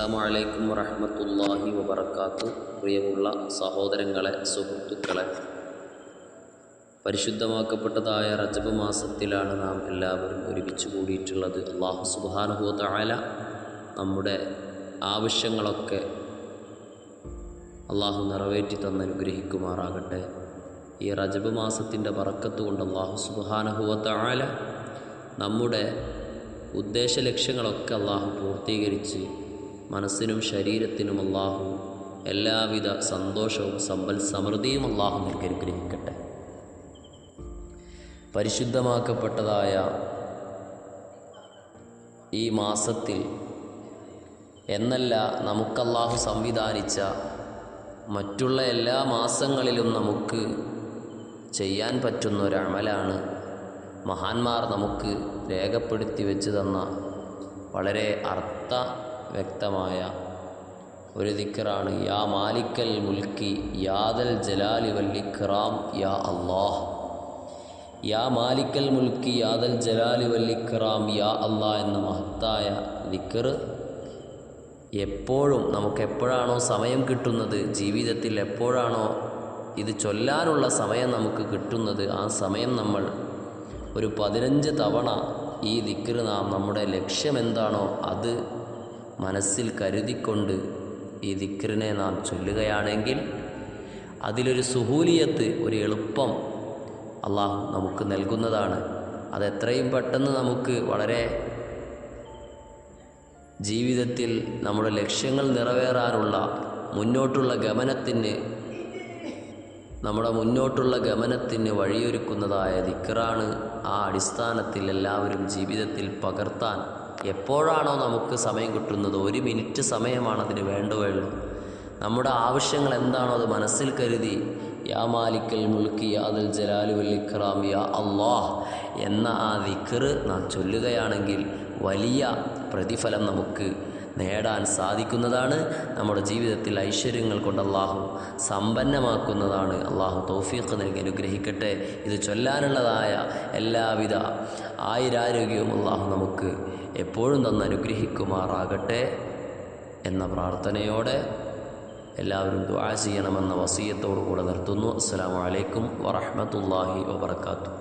അസ്സലാമു അലൈക്കും വറഹ്മത്തുള്ളാഹി വബറകാതുഹു. പ്രിയമുള്ള സഹോദരങ്ങളെ, സുഹൃത്തുക്കളെ, പരിശുദ്ധമാക്കപ്പെട്ടതായ റജബ് മാസത്തിലാണ് നാം എല്ലാവരും ഒരുമിച്ച് കൂടിയിട്ടുള്ളത്. അല്ലാഹു സുബ്ഹാനഹു വ തആല നമ്മുടെ ആവശ്യങ്ങളൊക്കെ അല്ലാഹു നിറവേറ്റി തന്നനുഗ്രഹിക്കുമാറാകട്ടെ. ഈ റജബ് മാസത്തിൻ്റെ ബറക്കത്ത് കൊണ്ട് അല്ലാഹു സുബ്ഹാനഹു വ തആല നമ്മുടെ ഉദ്ദേശ ലക്ഷ്യങ്ങളൊക്കെ അല്ലാഹു പൂർത്തീകരിച്ച് മനസ്സിനും ശരീരത്തിനും അല്ലാഹു എല്ലാവിധ സന്തോഷവും സമ്പൽ സമൃദ്ധിയും അല്ലാഹു നൽകി അനുഗ്രഹിക്കട്ടെ. പരിശുദ്ധമാക്കപ്പെട്ടതായ ഈ മാസത്തിൽ എന്നല്ല, നമുക്കല്ലാഹു സംവിധാനിച്ച മറ്റുള്ള എല്ലാ മാസങ്ങളിലും നമുക്ക് ചെയ്യാൻ പറ്റുന്ന ഒരമലാണ് മഹാന്മാർ നമുക്ക് രേഖപ്പെടുത്തി വെച്ച് തന്ന വളരെ അർത്ഥ വ്യക്തമായ ഒരു ദിക്റാണ്. യാ മാലിക്കൽ മുൽക്കി യാദൽ ജലാലി വൽ ഇക്റാം യാ അല്ലാഹ്. യാ മാലിക്കൽ മുൽക്കി യാദൽ ജലാലി വൽ ഇക്റാം യാ അല്ലാഹ് എന്ന മഹത്തായ ദിക്ർ എപ്പോഴും നമുക്കെപ്പോഴാണോ സമയം കിട്ടുന്നത്, ജീവിതത്തിൽ എപ്പോഴാണോ ഇത് ചൊല്ലാനുള്ള സമയം നമുക്ക് കിട്ടുന്നത്, ആ സമയം നമ്മൾ ഒരു 15 തവണ ഈ ദിക്ർ നാം നമ്മുടെ ലക്ഷ്യമെന്താണോ അത് മനസ്സിൽ കരുതിക്കൊണ്ട് ഈ ദിക്റിനെ നാം ചൊല്ലുകയാണെങ്കിൽ അതിലൊരു സുഹൂലിയത്ത്, ഒരു എളുപ്പം അല്ലാഹു നമുക്ക് നൽകുന്നതാണ്. അതെത്രയും പെട്ടെന്ന് നമുക്ക് വളരെ ജീവിതത്തിൽ നമ്മുടെ ലക്ഷ്യങ്ങൾ നിറവേറാനുള്ള നമ്മുടെ മുന്നോട്ടുള്ള ഗമനത്തിന് വഴിയൊരുക്കുന്നതായ ദിക്റാണ്. ആ അടിസ്ഥാനത്തിൽ എല്ലാവരും ജീവിതത്തിൽ പകർത്താൻ എപ്പോഴാണോ നമുക്ക് സമയം കിട്ടുന്നത്, 1 മിനിറ്റ് സമയമാണ് അതിന് വേണ്ടുകയുള്ളൂ. നമ്മുടെ ആവശ്യങ്ങൾ എന്താണോ അത് മനസ്സിൽ കരുതി യാ മാലിക്കൽ മുൽക്കി യാദൽ ജലാലി വൽ ഇക്റാം യാ അല്ലാഹ് എന്ന ആ ദിക്ർ നാം ചൊല്ലുകയാണെങ്കിൽ വലിയ പ്രതിഫലം നമുക്ക് നേടാൻ സാധിക്കുന്നതാണ്. നമ്മുടെ ജീവിതത്തിൽ ഐശ്വര്യങ്ങൾ കൊണ്ട് അല്ലാഹു സമ്പന്നമാക്കുന്നതാണ്. അല്ലാഹു തൗഫീഖ് നൽകി അനുഗ്രഹിക്കട്ടെ. ഇത് ചൊല്ലാനുള്ളതായ എല്ലാവിധ ആയുരാരോഗ്യവും അല്ലാഹു നമുക്ക് എപ്പോഴും തന്ന് അനുഗ്രഹിക്കുമാറാകട്ടെ എന്ന പ്രാർത്ഥനയോടെ എല്ലാവരും ദുആ ചെയ്യണമെന്ന വസിയത്തോടു കൂടെ നിർത്തുന്നു. അസ്സലാമു അലൈക്കും വറഹ്മത്തുള്ളാഹി വബറകാതുഹു.